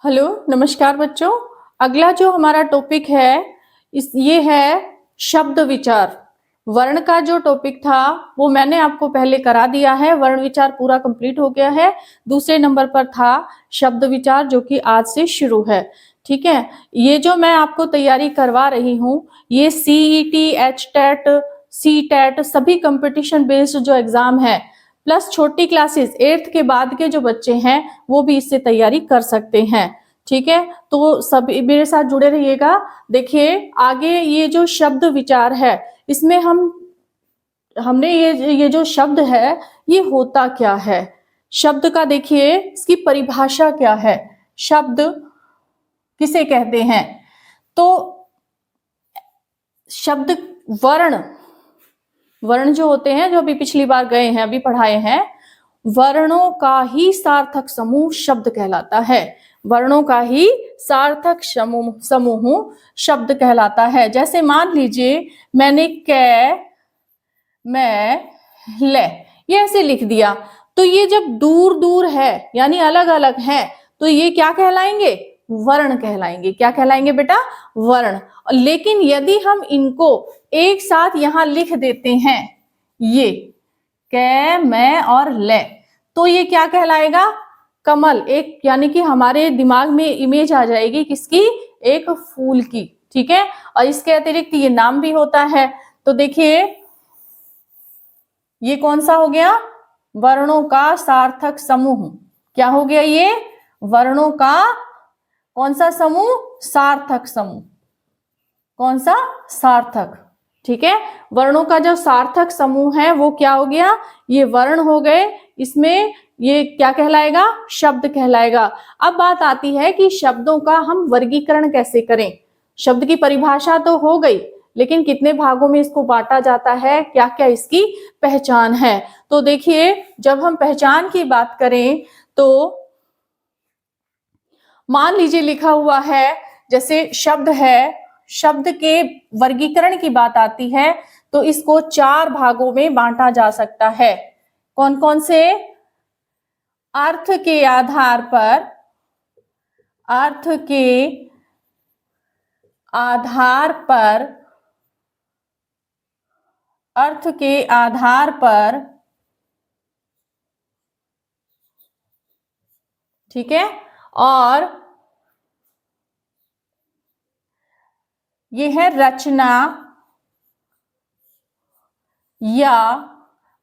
Hello, नमस्कार बच्चों। अगला जो हमारा टॉपिक है ये है शब्द विचार। वर्ण का जो टॉपिक था वो मैंने आपको पहले करा दिया है, वर्ण विचार पूरा कंप्लीट हो गया है। दूसरे नंबर पर था शब्द विचार जो कि आज से शुरू है। ठीक है, ये जो मैं आपको तैयारी करवा रही हूँ ये सीईटी, एचटेट, सीटेट सभी कंपटीशन बेस्ड जो एग्जाम है, प्लस छोटी क्लासेस 8th के बाद के जो बच्चे हैं वो भी इससे तैयारी कर सकते हैं। ठीक है, तो सभी मेरे साथ जुड़े रहिएगा। देखिए आगे ये जो शब्द विचार है इसमें हमने ये जो शब्द है ये होता क्या है, शब्द का देखिए इसकी परिभाषा क्या है, शब्द किसे कहते हैं। तो शब्द वर्ण वर्ण जो होते हैं, जो अभी पिछली बार गए हैं, अभी पढ़ाए हैं, वर्णों का ही सार्थक समूह शब्द कहलाता है। वर्णों का ही सार्थक समूह शब्द कहलाता है। जैसे मान लीजिए मैंने कै, मैं, ले ये ऐसे लिख दिया, तो ये जब दूर दूर है यानी अलग अलग है तो ये क्या कहलाएंगे? वर्ण कहलाएंगे। क्या कहलाएंगे बेटा? वर्ण। लेकिन यदि हम इनको एक साथ यहां लिख देते हैं, ये कै, मैं और ले, तो ये क्या कहलाएगा? कमल। एक यानी कि हमारे दिमाग में इमेज आ जाएगी किसकी? एक फूल की। ठीक है, और इसके अतिरिक्त ये नाम भी होता है। तो देखिए ये कौन सा हो गया? वर्णों का सार्थक समूह। क्या हो गया ये? वर्णों का कौन सा समूह? सार्थक समूह। कौन सा? सार्थक। ठीक है, वर्णों का जो सार्थक समूह है वो क्या हो गया? ये वर्ण हो गए। इसमें ये क्या कहलाएगा? शब्द कहलाएगा। अब बात आती है कि शब्दों का हम वर्गीकरण कैसे करें। शब्द की परिभाषा तो हो गई, लेकिन कितने भागों में इसको बांटा जाता है, क्या क्या इसकी पहचान है। तो देखिए जब हम पहचान की बात करें तो मान लीजिए लिखा हुआ है, जैसे शब्द है, शब्द के वर्गीकरण की बात आती है तो इसको 4 भागों में बांटा जा सकता है। कौन कौन से? अर्थ के आधार पर, अर्थ के आधार पर, अर्थ के आधार पर, ठीक है, और ये है रचना या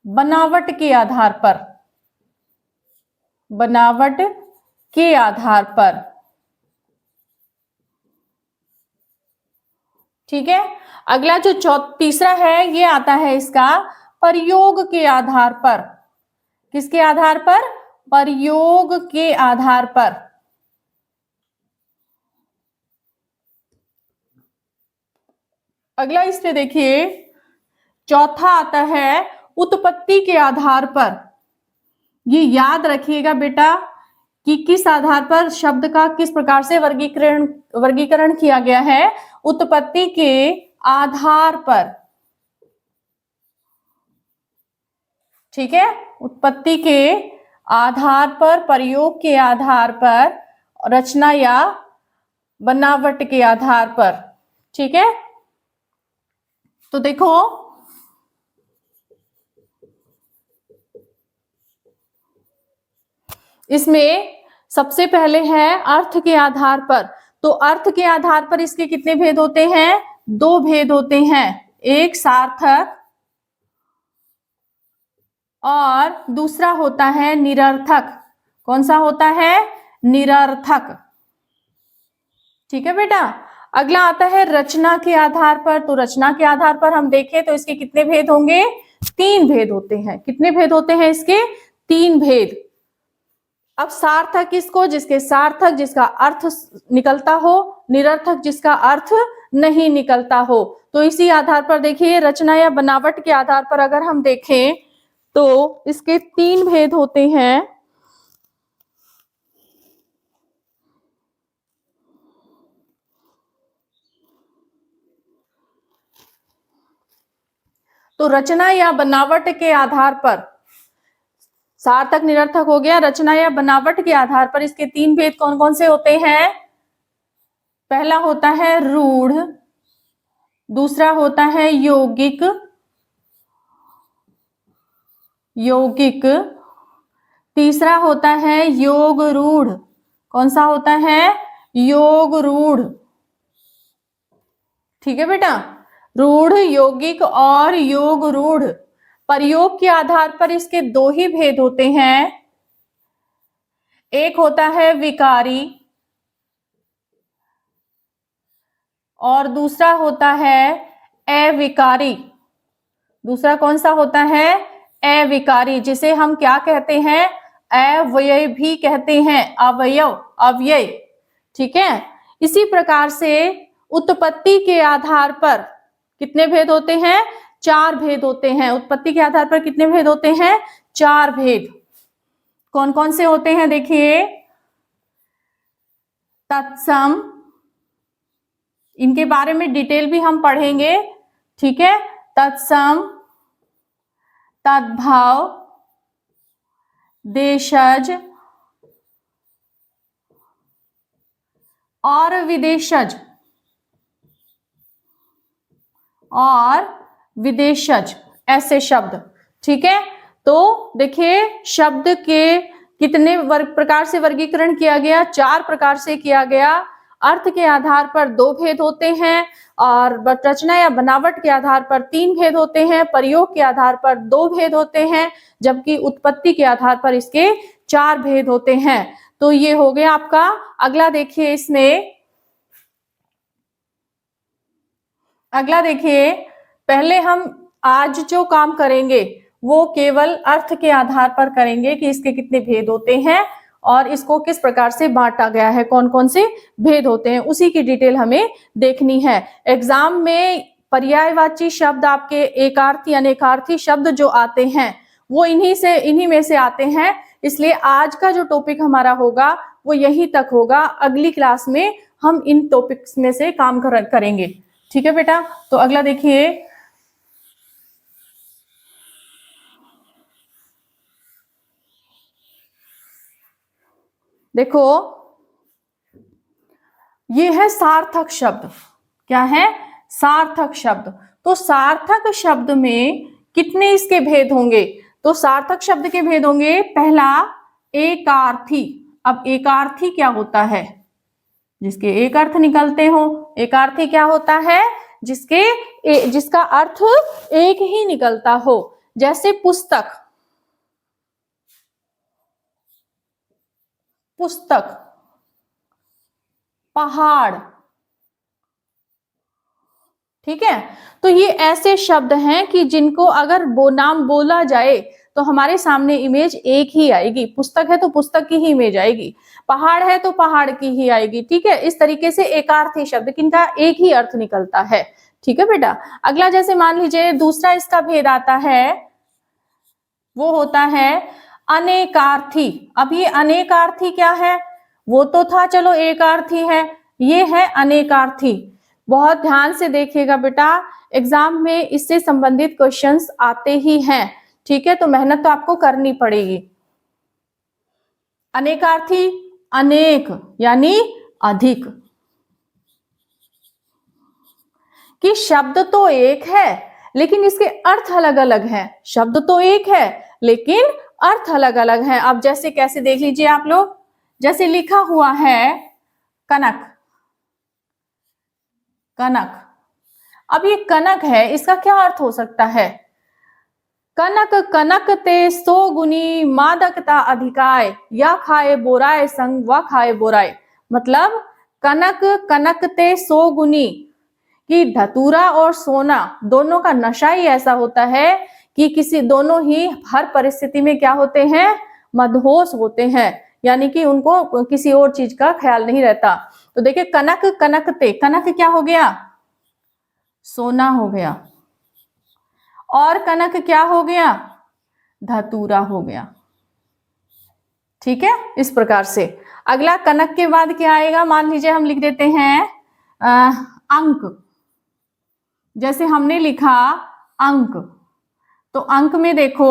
बनावट के आधार पर, बनावट के आधार पर। ठीक है, अगला जो तीसरा है ये आता है इसका प्रयोग के आधार पर। किसके आधार पर? प्रयोग के आधार पर। अगला इस पे देखिए चौथा आता है उत्पत्ति के आधार पर। ये याद रखिएगा बेटा कि किस आधार पर शब्द का किस प्रकार से वर्गीकरण किया गया है। उत्पत्ति के आधार पर। ठीक है, उत्पत्ति के आधार पर, प्रयोग के आधार पर, रचना या बनावट के आधार पर। ठीक है, तो देखो इसमें सबसे पहले है अर्थ के आधार पर। तो अर्थ के आधार पर इसके कितने भेद होते हैं? 2 भेद होते हैं, एक सार्थक और दूसरा होता है निरर्थक। कौन सा होता है? निरर्थक। ठीक है बेटा, अगला आता है रचना के आधार पर। तो रचना के आधार पर हम देखें तो इसके कितने भेद होंगे? 3 भेद होते हैं। कितने भेद होते हैं इसके? 3 भेद। अब सार्थक किसको? जिसके सार्थक जिसका अर्थ निकलता हो, निरर्थक जिसका अर्थ नहीं निकलता हो। तो इसी आधार पर देखिए रचना या बनावट के आधार पर अगर हम देखें तो इसके 3 भेद होते हैं। तो रचना या बनावट के आधार पर सार्थक निरर्थक हो गया। रचना या बनावट के आधार पर इसके तीन भेद कौन कौन से होते हैं? पहला होता है रूढ़, दूसरा होता है यौगिक, तीसरा होता है योग रूढ़। कौन सा होता है? योग रूढ़। ठीक है बेटा, रूढ़, यौगिक और योग रूढ़। प्रयोग के आधार पर इसके दो ही भेद होते हैं। एक होता है विकारी और दूसरा होता है अविकारी। दूसरा कौन सा होता है? अविकारी, जिसे हम क्या कहते हैं? अवयव भी कहते हैं, अवयव। ठीक है। इसी प्रकार से उत्पत्ति के आधार पर कितने भेद होते हैं? 4 भेद होते हैं। उत्पत्ति के आधार पर कितने भेद होते हैं? 4 भेद। कौन कौन से होते हैं? देखिए, तत्सम, इनके बारे में डिटेल भी हम पढ़ेंगे। ठीक है, तत्सम, तद्भव, देशज और विदेशज ऐसे शब्द। ठीक है, तो देखिए शब्द के कितने प्रकार से वर्गीकरण किया गया? 4 प्रकार से किया गया। अर्थ के आधार पर 2 भेद होते हैं और रचना या बनावट के आधार पर 3 भेद होते हैं। प्रयोग के आधार पर 2 भेद होते हैं, जबकि उत्पत्ति के आधार पर इसके 4 भेद होते हैं। तो ये हो गया आपका। अगला देखिए, इसमें अगला देखिए, पहले हम आज जो काम करेंगे वो केवल अर्थ के आधार पर करेंगे कि इसके कितने भेद होते हैं और इसको किस प्रकार से बांटा गया है, कौन कौन से भेद होते हैं, उसी की डिटेल हमें देखनी है। एग्जाम में पर्यायवाची शब्द, आपके एकार्थी अनेकार्थी शब्द जो आते हैं वो इन्हीं में से आते हैं। इसलिए आज का जो टॉपिक हमारा होगा वो यहीं तक होगा। अगली क्लास में हम इन टॉपिक्स में से काम करेंगे। ठीक है बेटा, तो अगला देखिए, देखो ये है सार्थक शब्द। क्या है? सार्थक शब्द। तो सार्थक शब्द में कितने इसके भेद होंगे? तो सार्थक शब्द के भेद होंगे, पहला एकार्थी। अब एकार्थी क्या होता है? जिसके एक अर्थ निकलते हो। एकार्थी क्या होता है? जिसका अर्थ एक ही निकलता हो। जैसे पुस्तक, पहाड़। ठीक है, तो ये ऐसे शब्द हैं कि जिनको अगर नाम बोला जाए तो हमारे सामने इमेज एक ही आएगी। पुस्तक है तो पुस्तक की ही इमेज आएगी, पहाड़ है तो पहाड़ की ही आएगी। ठीक है, इस तरीके से एकार्थी शब्द किनका एक ही अर्थ निकलता है। ठीक है बेटा, अगला जैसे मान लीजिए दूसरा इसका भेद आता है, वो होता है अनेकार्थी। अब ये अनेकार्थी क्या है? वो तो था चलो एकार्थी है, ये है अनेकार्थी। बहुत ध्यान से देखिएगा बेटा, एग्जाम में इससे संबंधित क्वेश्चंस आते ही हैं। ठीक है, तो मेहनत तो आपको करनी पड़ेगी। अनेकार्थी, अनेक यानी अधिक, कि शब्द तो एक है लेकिन इसके अर्थ अलग अलग हैं। शब्द तो एक है लेकिन अर्थ अलग अलग हैं। अब जैसे कैसे देख लीजिए आप लोग, जैसे लिखा हुआ है कनक, अब ये कनक है, इसका क्या अर्थ हो सकता है? कनक कनकते 100 गुनी मादकता अधिकाय, या खाए बोराए संग व खाए बोराए। मतलब कनक कनकते 100 गुनी, कि धतूरा और सोना दोनों का नशा ही ऐसा होता है कि दोनों ही हर परिस्थिति में क्या होते हैं? मदहोश होते हैं, यानी कि उनको किसी और चीज का ख्याल नहीं रहता। तो देखिए कनक कनकते, कनक क्या हो गया? सोना हो गया, और कनक क्या हो गया? धतूरा हो गया। ठीक है, इस प्रकार से। अगला कनक के बाद क्या आएगा? मान लीजिए हम लिख देते हैं अंक। जैसे हमने लिखा अंक, तो अंक में देखो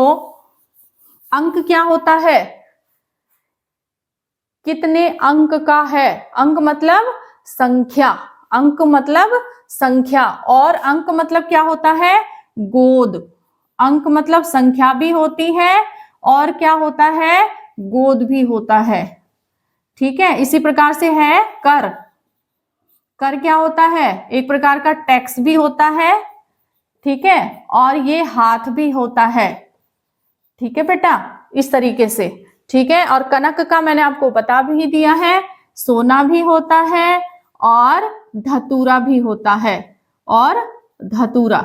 अंक क्या होता है? कितने अंक का है? अंक मतलब संख्या, अंक मतलब संख्या, और अंक मतलब क्या होता है? गोद। अंक मतलब संख्या भी होती है और क्या होता है? गोद भी होता है। ठीक है, इसी प्रकार से है कर। कर क्या होता है? एक प्रकार का टैक्स भी होता है, ठीक है, और ये हाथ भी होता है। ठीक है बेटा, इस तरीके से। ठीक है, और कनक का मैंने आपको बता भी दिया है, सोना भी होता है और धतूरा भी होता है, और धतूरा।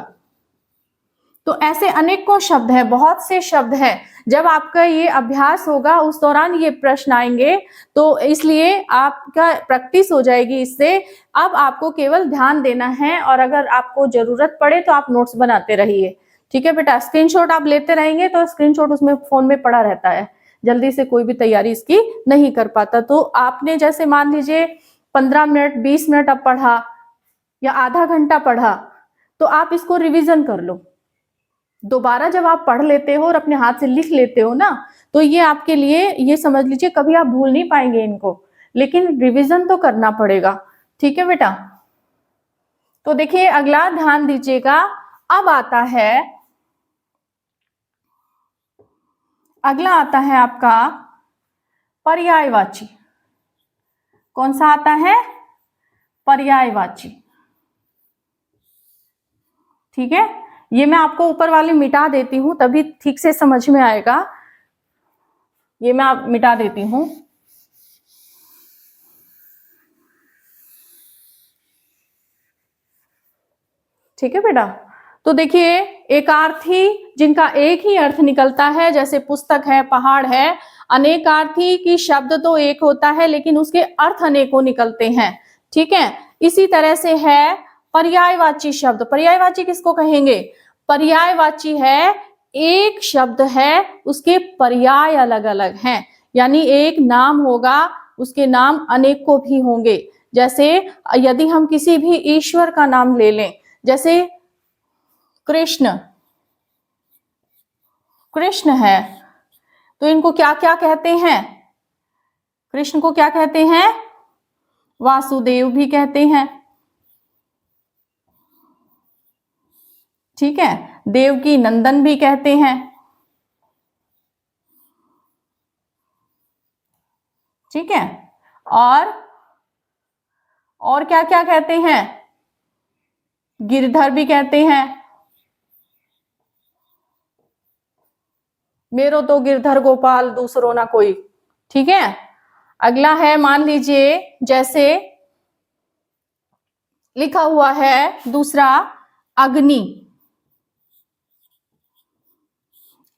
तो ऐसे अनेकों शब्द हैं, बहुत से शब्द हैं। जब आपका ये अभ्यास होगा उस दौरान ये प्रश्न आएंगे, तो इसलिए आपका प्रैक्टिस हो जाएगी इससे। अब आपको केवल ध्यान देना है, और अगर आपको जरूरत पड़े तो आप नोट्स बनाते रहिए। ठीक है बेटा, स्क्रीनशॉट आप लेते रहेंगे तो स्क्रीनशॉट उसमें फोन में पड़ा रहता है, जल्दी से कोई भी तैयारी इसकी नहीं कर पाता। तो आपने जैसे मान लीजिए 15 मिनट 20 मिनट अब पढ़ा या आधा घंटा पढ़ा, तो आप इसको रिवीजन कर लो। दोबारा जब आप पढ़ लेते हो और अपने हाथ से लिख लेते हो ना, तो ये आपके लिए, ये समझ लीजिए कभी आप भूल नहीं पाएंगे इनको, लेकिन रिवीजन तो करना पड़ेगा। ठीक है बेटा, तो देखिए अगला ध्यान दीजिएगा। अब आता है, अगला आता है आपका पर्यायवाची। कौन सा आता है? पर्यायवाची। ठीक है, ये मैं आपको ऊपर वाली मिटा देती हूं तभी ठीक से समझ में आएगा। ये मैं आप मिटा देती हूं। ठीक है बेटा, तो देखिए एकार्थी जिनका एक ही अर्थ निकलता है, जैसे पुस्तक है, पहाड़ है। अनेकार्थी की शब्द तो एक होता है लेकिन उसके अर्थ अनेकों निकलते हैं। ठीक है, इसी तरह से है पर्यायवाची शब्द। पर्यायवाची किसको कहेंगे? पर्यायवाची है एक शब्द है, उसके पर्याय अलग अलग हैं, यानी एक नाम होगा उसके नाम अनेकों भी होंगे। जैसे यदि हम किसी भी ईश्वर का नाम ले लें, जैसे कृष्ण, कृष्ण है, तो इनको क्या क्या कहते हैं? कृष्ण को क्या कहते हैं? वासुदेव भी कहते हैं। ठीक है, देवकी नंदन भी कहते हैं। ठीक है, और क्या क्या कहते हैं? गिरधर भी कहते हैं। मेरो तो गिरधर गोपाल दूसरो ना कोई। ठीक है, अगला है, मान लीजिए जैसे लिखा हुआ है दूसरा अग्नि।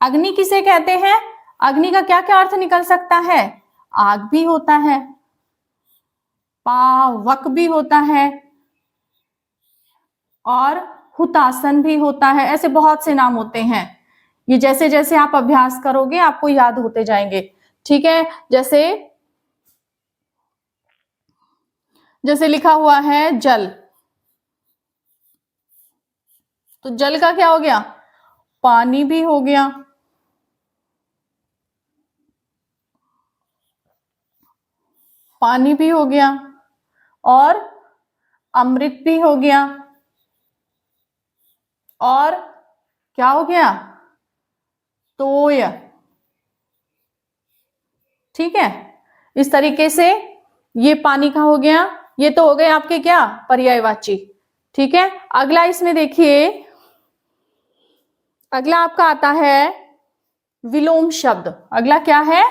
अग्नि किसे कहते हैं? अग्नि का क्या क्या अर्थ निकल सकता है? आग भी होता है, पावक भी होता है, और हुतासन भी होता है। ऐसे बहुत से नाम होते हैं। ये जैसे जैसे आप अभ्यास करोगे आपको याद होते जाएंगे। ठीक है, जैसे जैसे लिखा हुआ है जल, तो जल का क्या हो गया? पानी भी हो गया, पानी भी हो गया, और अमृत भी हो गया, और क्या हो गया? तोय। ठीक है, इस तरीके से ये पानी का हो गया। ये तो हो गए आपके क्या? पर्यायवाची। ठीक है, अगला इसमें देखिए, अगला आपका आता है विलोम शब्द। अगला क्या है?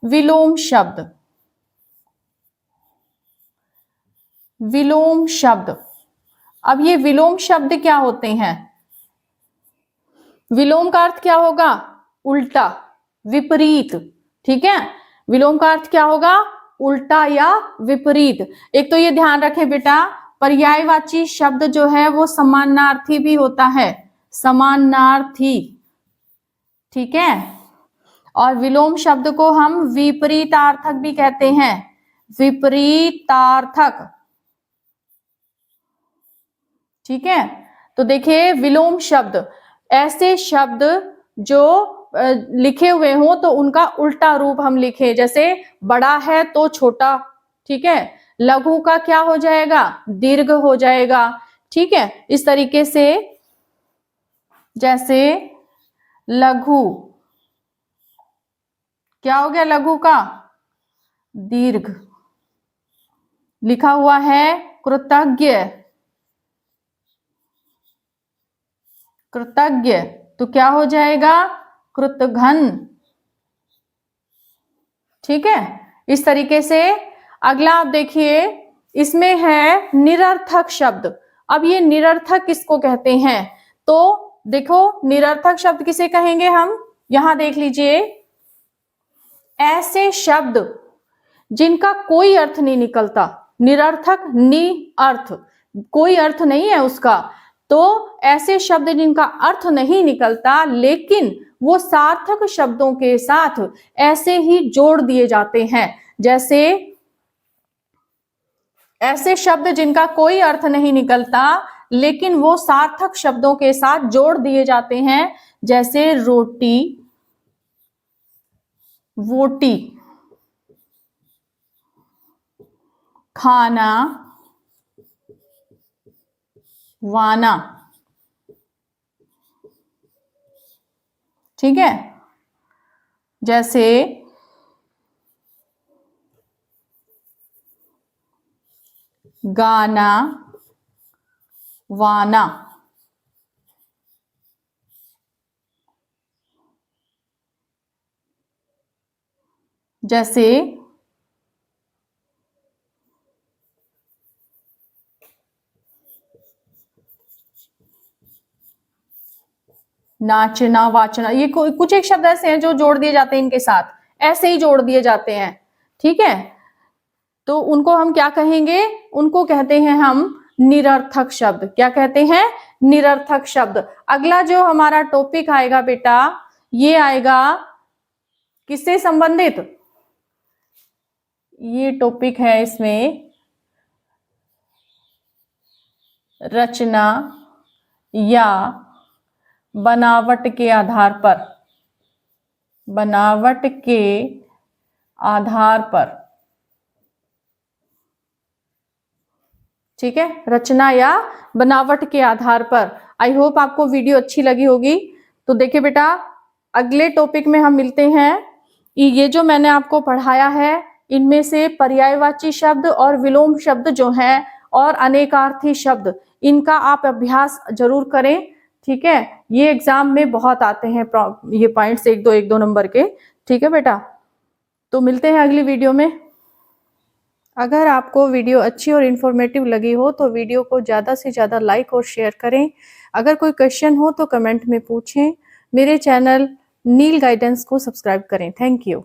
विलोम शब्द। विलोम शब्द। अब ये विलोम शब्द क्या होते हैं? विलोम का अर्थ क्या होगा? उल्टा, विपरीत। ठीक है, विलोम का अर्थ क्या होगा? उल्टा या विपरीत। एक तो ये ध्यान रखें बेटा, पर्यायवाची शब्द जो है वो समानार्थी भी होता है, समानार्थी। ठीक है, और विलोम शब्द को हम विपरीतार्थक भी कहते हैं, विपरीतार्थक। ठीक है, तो देखिए विलोम शब्द ऐसे शब्द जो लिखे हुए हों तो उनका उल्टा रूप हम लिखें, जैसे बड़ा है तो छोटा, ठीक है। लघु का क्या हो जाएगा, दीर्घ हो जाएगा, ठीक है। इस तरीके से जैसे लघु क्या हो गया, लघु का दीर्घ। लिखा हुआ है कृतज्ञ, कृतज्ञ तो क्या हो जाएगा, कृतघ्न, ठीक है। इस तरीके से अगला आप देखिए, इसमें है निरर्थक शब्द। अब ये निरर्थक किसको कहते हैं, तो देखो निरर्थक शब्द किसे कहेंगे हम, यहां देख लीजिए, ऐसे शब्द जिनका कोई अर्थ नहीं निकलता, निरर्थक, नि अर्थ, कोई अर्थ नहीं है उसका, तो ऐसे शब्द जिनका अर्थ नहीं निकलता लेकिन वो सार्थक शब्दों के साथ ऐसे ही जोड़ दिए जाते हैं। जैसे ऐसे शब्द जिनका कोई अर्थ नहीं निकलता लेकिन वो सार्थक शब्दों के साथ जोड़ दिए जाते हैं, जैसे रोटी, वोटी, खाना, वाना, ठीक है। जैसे गाना, वाना, जैसे नाचना, वाचना, ये कुछ एक शब्द ऐसे हैं जो जोड़ दिए जाते हैं, इनके साथ ऐसे ही जोड़ दिए जाते हैं, ठीक है। तो उनको हम क्या कहेंगे, उनको कहते हैं हम निरर्थक शब्द। क्या कहते हैं, निरर्थक शब्द। अगला जो हमारा टॉपिक आएगा बेटा, ये आएगा किससे संबंधित, ये टॉपिक है इसमें रचना या बनावट के आधार पर, बनावट के आधार पर, ठीक है, रचना या बनावट के आधार पर। आई होप आपको वीडियो अच्छी लगी होगी। तो देखिए बेटा, अगले टॉपिक में हम मिलते हैं। ये जो मैंने आपको पढ़ाया है इनमें से पर्यायवाची शब्द और विलोम शब्द जो हैं और अनेकार्थी शब्द, इनका आप अभ्यास जरूर करें, ठीक है। ये एग्जाम में बहुत आते हैं ये पॉइंट्स, एक दो नंबर के, ठीक है बेटा। तो मिलते हैं अगली वीडियो में। अगर आपको वीडियो अच्छी और इन्फॉर्मेटिव लगी हो तो वीडियो को ज़्यादा से ज़्यादा लाइक और शेयर करें। अगर कोई क्वेश्चन हो तो कमेंट में पूछें। मेरे चैनल नील गाइडेंस को सब्सक्राइब करें। Thank you.